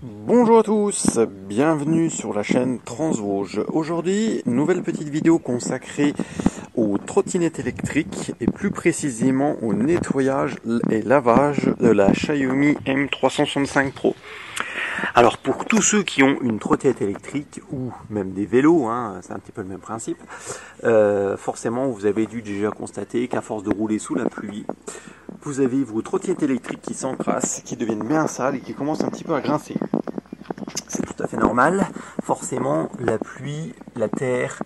Bonjour à tous, bienvenue sur la chaîne Transvosges. Aujourd'hui, nouvelle petite vidéo consacrée aux trottinettes électriques et plus précisément au nettoyage et lavage de la Xiaomi M365 Pro. Alors pour tous ceux qui ont une trottinette électrique ou même des vélos, c'est un petit peu le même principe, forcément vous avez dû déjà constater qu'à force de rouler sous la pluie, vous avez vos trottinettes électriques qui s'encrassent, qui deviennent bien sales et qui commencent un petit peu à grincer. C'est tout à fait normal, forcément la pluie, la terre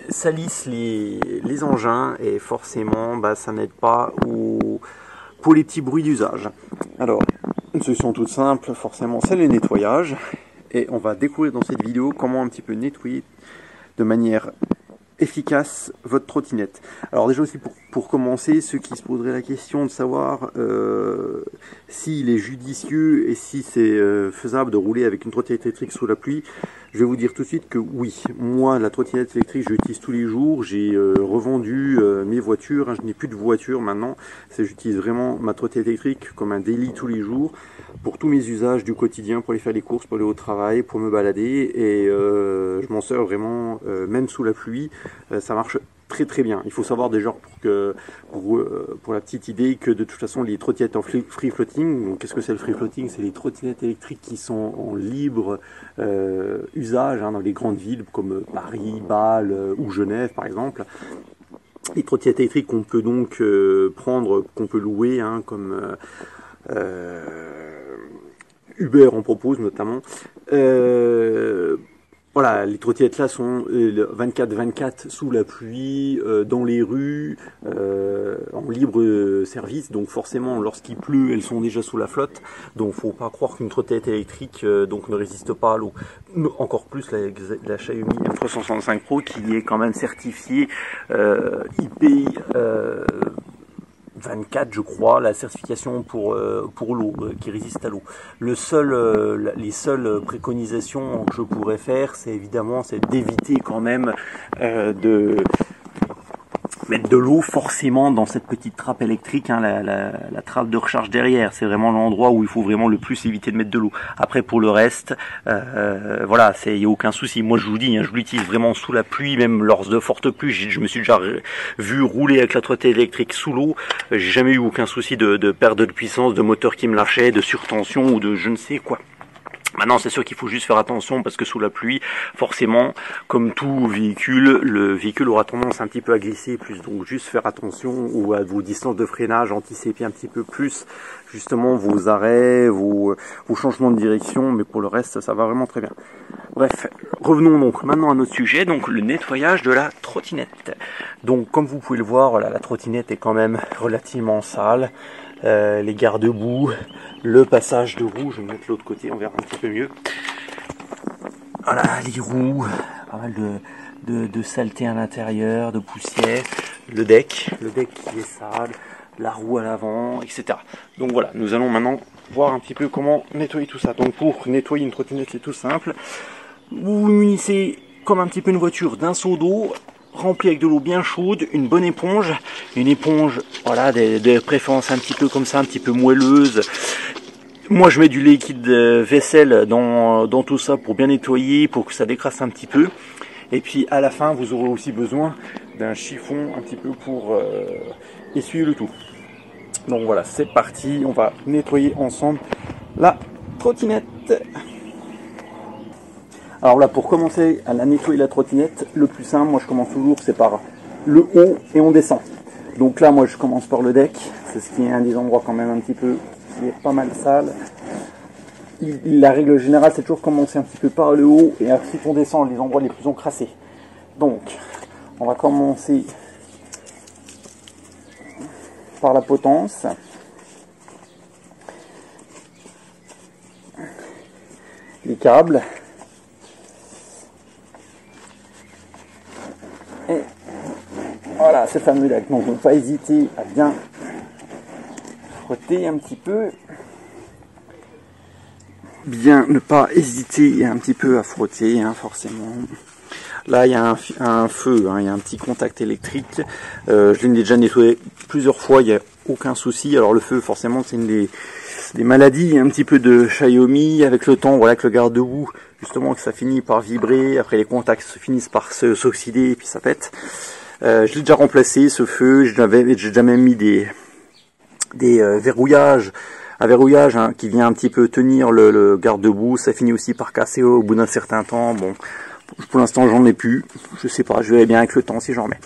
salissent les engins et forcément ça n'aide pas pour les petits bruits d'usage. Alors, une solution toute simple, forcément c'est le nettoyage et on va découvrir dans cette vidéo comment un petit peu nettoyer de manière efficace votre trottinette. Alors déjà aussi pour commencer, ceux qui se poseraient la question de savoir s'il est judicieux et si c'est faisable de rouler avec une trottinette électrique sous la pluie, je vais vous dire tout de suite que oui, moi la trottinette électrique je l'utilise tous les jours, j'ai revendu mes voitures, je n'ai plus de voiture maintenant, j'utilise vraiment ma trottinette électrique comme un daily tous les jours pour tous mes usages du quotidien, pour aller faire les courses, pour aller au travail, pour me balader et je m'en sers vraiment même sous la pluie. Ça marche très très bien. Il faut savoir déjà pour la petite idée que de toute façon les trottinettes en free floating, donc qu'est-ce que c'est le free floating? C'est les trottinettes électriques qui sont en libre usage dans les grandes villes comme Paris, Bâle ou Genève par exemple. Les trottinettes électriques qu'on peut donc prendre, qu'on peut louer comme Uber en propose notamment. Voilà, les trottinettes là sont 24/24 sous la pluie, dans les rues, en libre service. Donc forcément, lorsqu'il pleut, elles sont déjà sous la flotte. Donc faut pas croire qu'une trottinette électrique ne résiste pas à l'eau. Encore plus la Xiaomi M365 Pro qui est quand même certifiée IP 24, je crois, la certification pour l'eau, qui résiste à l'eau. Les seules préconisations que je pourrais faire, c'est évidemment d'éviter quand même de mettre de l'eau forcément dans cette petite trappe électrique, la trappe de recharge derrière. C'est vraiment l'endroit où il faut vraiment le plus éviter de mettre de l'eau. Après pour le reste, voilà, il n'y a aucun souci. Moi je vous dis, je l'utilise vraiment sous la pluie, même lors de fortes pluies. Je me suis déjà vu rouler avec la trottinette électrique sous l'eau. J'ai jamais eu aucun souci de perte de puissance, de moteur qui me lâchait, de surtension ou de je ne sais quoi. Maintenant, c'est sûr qu'il faut juste faire attention parce que sous la pluie, forcément, comme tout véhicule, le véhicule aura tendance un petit peu à glisser plus. Donc, juste faire attention ou à vos distances de freinage, anticiper un petit peu plus, justement, vos arrêts, vos changements de direction. Mais pour le reste, ça va vraiment très bien. Bref, revenons donc maintenant à notre sujet, donc le nettoyage de la trottinette. Donc, comme vous pouvez le voir, voilà, la trottinette est quand même relativement sale. Les garde-boue, le passage de roues, je vais mettre l'autre côté, on verra un petit peu mieux. Voilà, les roues, pas mal de saleté à l'intérieur, de poussière, le deck qui est sale, la roue à l'avant, etc. Donc voilà, nous allons maintenant voir un petit peu comment nettoyer tout ça. Donc pour nettoyer une trottinette, c'est tout simple. Vous vous munissez comme un petit peu une voiture d'un seau d'eau, rempli avec de l'eau bien chaude, une bonne éponge, voilà, de préférence un petit peu comme ça, un petit peu moelleuse. Moi je mets du liquide vaisselle dans tout ça pour bien nettoyer, pour que ça décrasse un petit peu. Et puis à la fin vous aurez aussi besoin d'un chiffon un petit peu pour essuyer le tout. Donc voilà, c'est parti, on va nettoyer ensemble la trottinette. Alors là, pour commencer à la nettoyer la trottinette, le plus simple, moi je commence toujours, c'est par le haut et on descend. Donc là, moi je commence par le deck, c'est ce qui est un des endroits quand même un petit peu, qui est pas mal sale. La règle générale, c'est toujours commencer un petit peu par le haut et ensuite on descend les endroits les plus encrassés. Donc, on va commencer par la potence. Les câbles. Et voilà, ce fameux lac. Donc, ne pas hésiter à bien frotter un petit peu. Bien ne pas hésiter un petit peu à frotter, forcément. Là, il y a un feu, il y a un petit contact électrique. Je l'ai déjà nettoyé plusieurs fois, il n'y a aucun souci. Alors le feu, forcément, c'est une c'est des maladies un petit peu de Xiaomi avec le temps, voilà, que le garde-boue, justement, que ça finit par vibrer, après les contacts se finissent par s'oxyder et puis ça pète. Je l'ai déjà remplacé ce feu, j'ai déjà même mis des verrouillages, un verrouillage hein, qui vient un petit peu tenir le garde-boue, ça finit aussi par casser au bout d'un certain temps. Bon, pour l'instant j'en ai plus, je sais pas, je verrai bien avec le temps si j'en mets.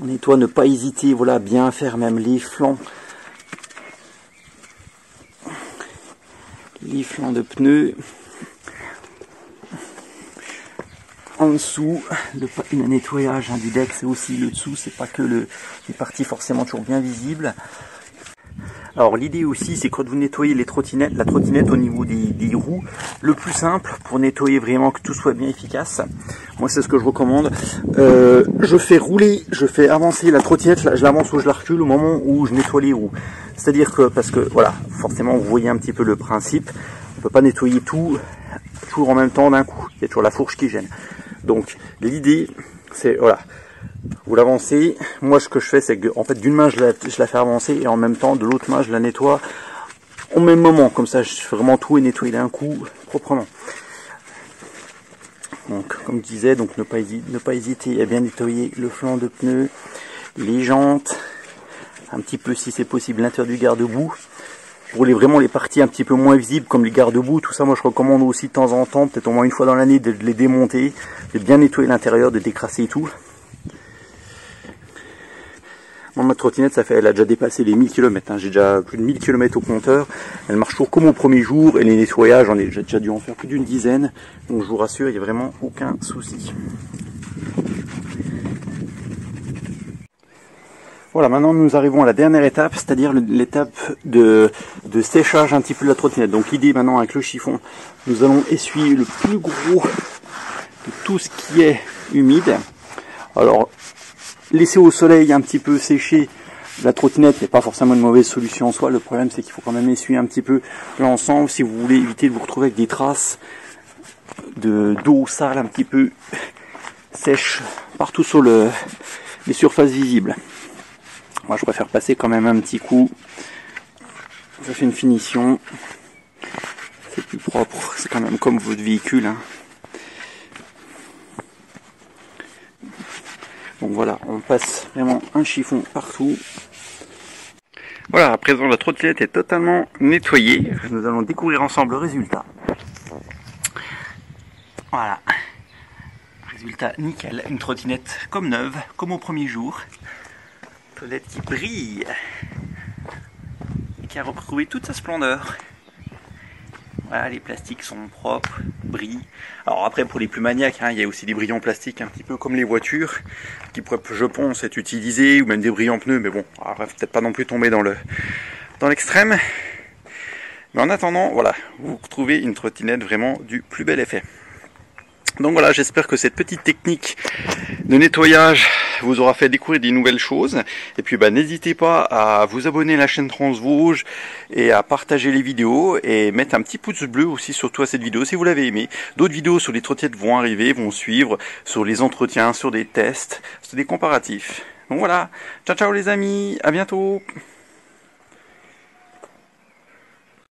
On nettoie, ne pas hésiter, voilà, bien faire même les flancs de pneus. En dessous, le nettoyage hein, du deck, c'est aussi le dessous, c'est pas que les parties forcément toujours bien visibles. Alors l'idée aussi, c'est quand vous nettoyez la trottinette au niveau des roues, le plus simple pour nettoyer vraiment que tout soit bien efficace, moi c'est ce que je recommande, je fais avancer la trottinette, je l'avance ou je la recule au moment où je nettoie les roues. C'est-à-dire que, parce que voilà, forcément vous voyez un petit peu le principe, on peut pas nettoyer tout toujours en même temps d'un coup, il y a toujours la fourche qui gêne. Donc l'idée c'est, voilà, vous l'avancez, moi ce que je fais c'est que en fait d'une main je la fais avancer et en même temps de l'autre main je la nettoie au même moment, comme ça je fais vraiment tout et nettoyer d'un coup proprement. Donc comme je disais, donc ne pas hésiter à bien nettoyer le flanc de pneus, les jantes, un petit peu si c'est possible l'intérieur du garde-boue. Pour vraiment les parties un petit peu moins visibles comme les garde-boue, tout ça moi je recommande aussi de temps en temps, peut-être au moins une fois dans l'année, de les démonter, de bien nettoyer l'intérieur, de décrasser et tout. Moi ma trottinette elle a déjà dépassé les 1000 km, hein. J'ai déjà plus de 1000 km au compteur, elle marche toujours comme au premier jour et les nettoyages, j'ai déjà dû en faire plus d'une dizaine, donc je vous rassure, il n'y a vraiment aucun souci. Voilà, maintenant nous arrivons à la dernière étape, c'est-à-dire l'étape de séchage un petit peu de la trottinette. Donc l'idée maintenant avec le chiffon, nous allons essuyer le plus gros de tout ce qui est humide. Alors, laisser au soleil un petit peu sécher la trottinette n'est pas forcément une mauvaise solution en soi. Le problème c'est qu'il faut quand même essuyer un petit peu l'ensemble si vous voulez éviter de vous retrouver avec des traces d'eau sale un petit peu sèche partout sur les surfaces visibles. Moi je préfère passer quand même un petit coup, ça fait une finition, c'est plus propre, c'est quand même comme votre véhicule hein. Donc voilà, on passe vraiment un chiffon partout. Voilà, à présent la trottinette est totalement nettoyée, nous allons découvrir ensemble le résultat. Voilà, résultat nickel, une trottinette comme neuve, comme au premier jour. Trottinette qui brille et qui a retrouvé toute sa splendeur. Voilà, les plastiques sont propres, brillent. Alors après pour les plus maniaques, hein, il y a aussi des brillants plastiques un petit peu comme les voitures qui pourraient, je pense, être utilisés, ou même des brillants pneus, mais bon, peut-être pas non plus tomber dans l'extrême. Mais en attendant, voilà, vous trouvez une trottinette vraiment du plus bel effet. Donc voilà, j'espère que cette petite technique de nettoyage vous aura fait découvrir des nouvelles choses. Et puis n'hésitez pas à vous abonner à la chaîne Transvosges et à partager les vidéos et mettre un petit pouce bleu aussi surtout à cette vidéo si vous l'avez aimé. D'autres vidéos sur les trottinettes vont arriver, vont suivre, sur les entretiens, sur des tests, sur des comparatifs. Donc voilà, ciao ciao les amis, à bientôt.